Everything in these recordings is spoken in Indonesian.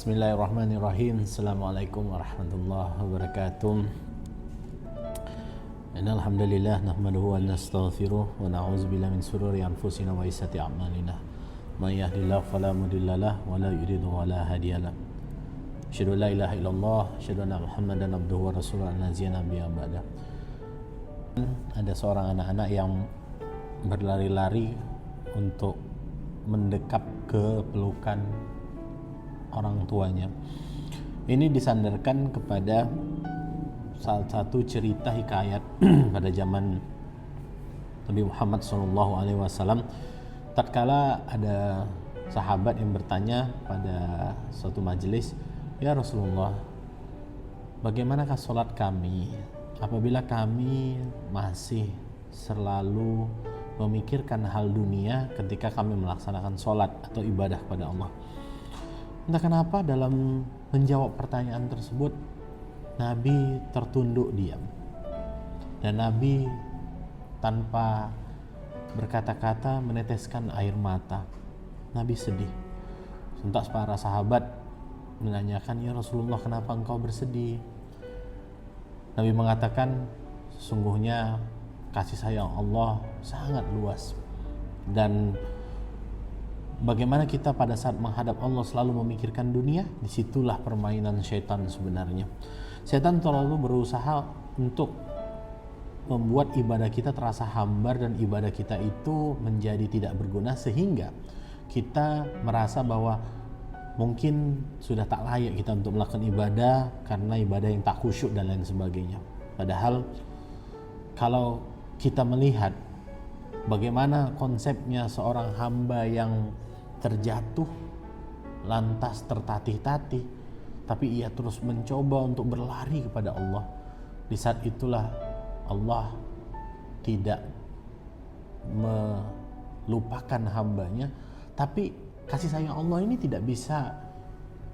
Bismillahirrahmanirrahim. Assalamualaikum warahmatullahi wabarakatuh. Innal hamdalillah nahmaduhu wa nastaghfiruh wa na'udzu billahi min shururi anfusina wa sayyiati a'malina. May yahdihillahu fala mudhillalah wa la yudhlil wa la hadiyalah. Asyhadu an la ilaha illallah, asyhadu anna Muhammadan abduhu wa rasuluhu an-nabiyya nabiyya ba'da. Ada seorang anak-anak yang berlari-lari untuk mendekap ke pelukan orang tuanya. Ini disandarkan kepada salah satu cerita hikayat pada zaman Nabi Muhammad SAW. Tatkala ada sahabat yang bertanya pada suatu majelis, "Ya Rasulullah, bagaimanakah sholat kami apabila kami masih selalu memikirkan hal dunia ketika kami melaksanakan sholat atau ibadah kepada Allah?" Entah kenapa dalam menjawab pertanyaan tersebut Nabi tertunduk diam, dan Nabi tanpa berkata-kata meneteskan air mata. Nabi sedih. Sontak para sahabat menanyakan, "Ya Rasulullah, kenapa engkau bersedih?" Nabi mengatakan, "Sesungguhnya kasih sayang Allah sangat luas, dan bagaimana kita pada saat menghadap Allah selalu memikirkan dunia, disitulah permainan syaitan sebenarnya. Syaitan terlalu berusaha untuk membuat ibadah kita terasa hambar dan ibadah kita itu menjadi tidak berguna, sehingga kita merasa bahwa mungkin sudah tak layak kita untuk melakukan ibadah karena ibadah yang tak khusyuk dan lain sebagainya. Padahal kalau kita melihat bagaimana konsepnya seorang hamba yang terjatuh lantas tertatih-tatih, tapi ia terus mencoba untuk berlari kepada Allah, di saat itulah Allah tidak melupakan hambanya. Tapi kasih sayang Allah ini tidak bisa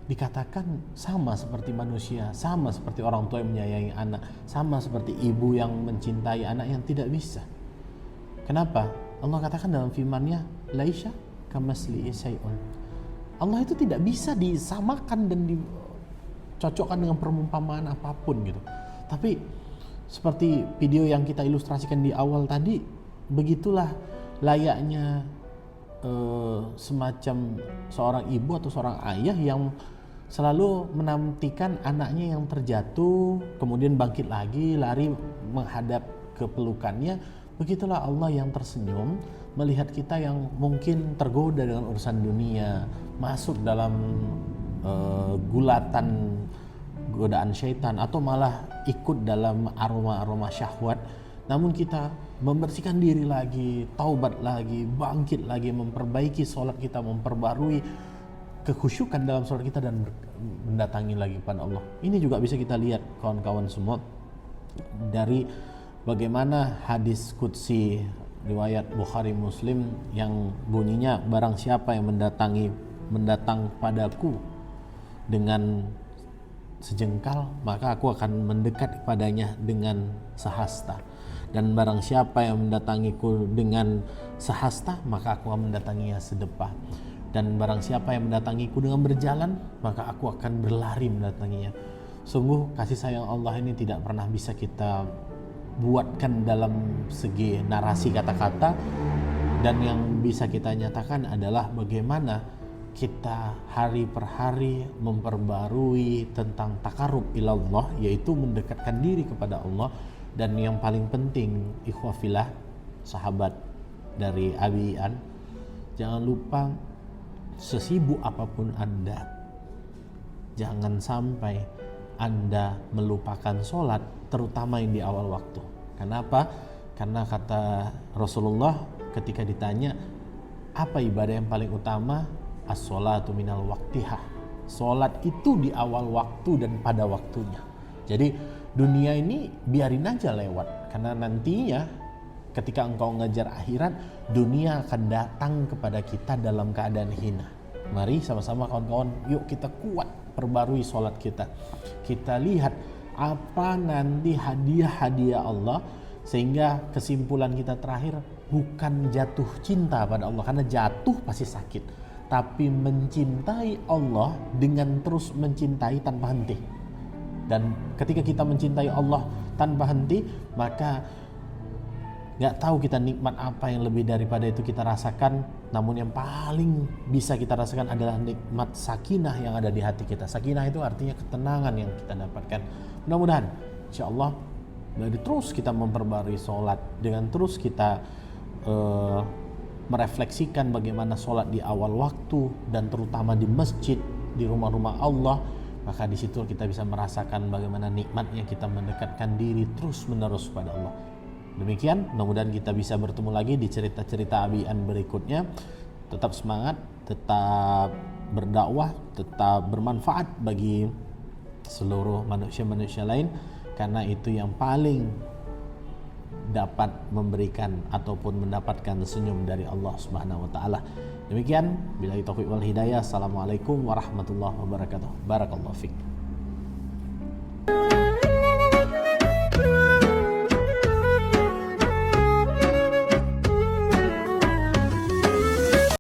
dikatakan sama seperti manusia, sama seperti orang tua yang menyayangi anak, sama seperti ibu yang mencintai anak, yang tidak bisa. Kenapa? Allah katakan dalam firman-Nya, "Laisa kamitslihi syai'un." Allah itu tidak bisa disamakan dan dicocokkan dengan perumpamaan apapun gitu. Tapi seperti video yang kita ilustrasikan di awal tadi, begitulah layaknya semacam seorang ibu atau seorang ayah yang selalu menantikan anaknya yang terjatuh kemudian bangkit lagi, lari menghadap ke pelukannya. Begitulah Allah yang tersenyum melihat kita yang mungkin tergoda dengan urusan dunia, masuk dalam gulatan godaan syaitan, atau malah ikut dalam aroma-aroma syahwat. Namun kita membersihkan diri lagi, taubat lagi, bangkit lagi, memperbaiki sholat kita, memperbarui kekhusyukan dalam sholat kita, dan mendatangi lagi kepada Allah. Ini juga bisa kita lihat kawan-kawan semua dari bagaimana hadis qudsi riwayat Bukhari Muslim yang bunyinya, "Barang siapa yang mendatang padaku dengan sejengkal, maka aku akan mendekat kepadanya dengan sehasta. Dan barang siapa yang mendatangiku dengan sehasta, maka aku akan mendatanginya sedepah. Dan barang siapa yang mendatangiku dengan berjalan, maka aku akan berlari mendatanginya." Sungguh kasih sayang Allah ini tidak pernah bisa kita buatkan dalam segi narasi kata-kata, dan yang bisa kita nyatakan adalah bagaimana kita hari per hari memperbarui tentang takarub ilallah, yaitu mendekatkan diri kepada Allah. Dan yang paling penting, ikhwafillah, sahabat dari Abi An, jangan lupa sesibuk apapun Anda, jangan sampai Anda melupakan sholat, terutama yang di awal waktu. Kenapa? Karena kata Rasulullah ketika ditanya apa ibadah yang paling utama, as-sholatu minal waqtihah. Sholat itu di awal waktu dan pada waktunya. Jadi dunia ini biarin aja lewat, karena nantinya ketika engkau ngejar akhirat, dunia akan datang kepada kita dalam keadaan hina. Mari sama-sama kawan-kawan, yuk kita kuat perbarui sholat kita. Kita lihat apa nanti hadiah-hadiah Allah, sehingga kesimpulan kita terakhir bukan jatuh cinta pada Allah, karena jatuh pasti sakit. tapi mencintai Allah dengan terus mencintai tanpa henti. Dan ketika kita mencintai Allah tanpa henti, maka gak tahu kita nikmat apa yang lebih daripada itu kita rasakan. Namun yang paling bisa kita rasakan adalah nikmat sakinah yang ada di hati kita. Sakinah itu artinya ketenangan yang kita dapatkan. Mudah-mudahan insyaallah dari terus kita memperbarui sholat, dengan terus kita merefleksikan bagaimana sholat di awal waktu dan terutama di masjid, di rumah-rumah Allah, maka di situ kita bisa merasakan bagaimana nikmatnya kita mendekatkan diri terus menerus pada Allah. Demikian, mudah-mudahan kita bisa bertemu lagi di cerita-cerita Abian berikutnya. Tetap semangat, tetap berdakwah, tetap bermanfaat bagi seluruh manusia-manusia lain, karena itu yang paling dapat memberikan ataupun mendapatkan senyum dari Allah Subhanahu wa taala. Demikian, billahi taufiq wal hidayah. Assalamualaikum warahmatullahi wabarakatuh. Barakallahu fiik.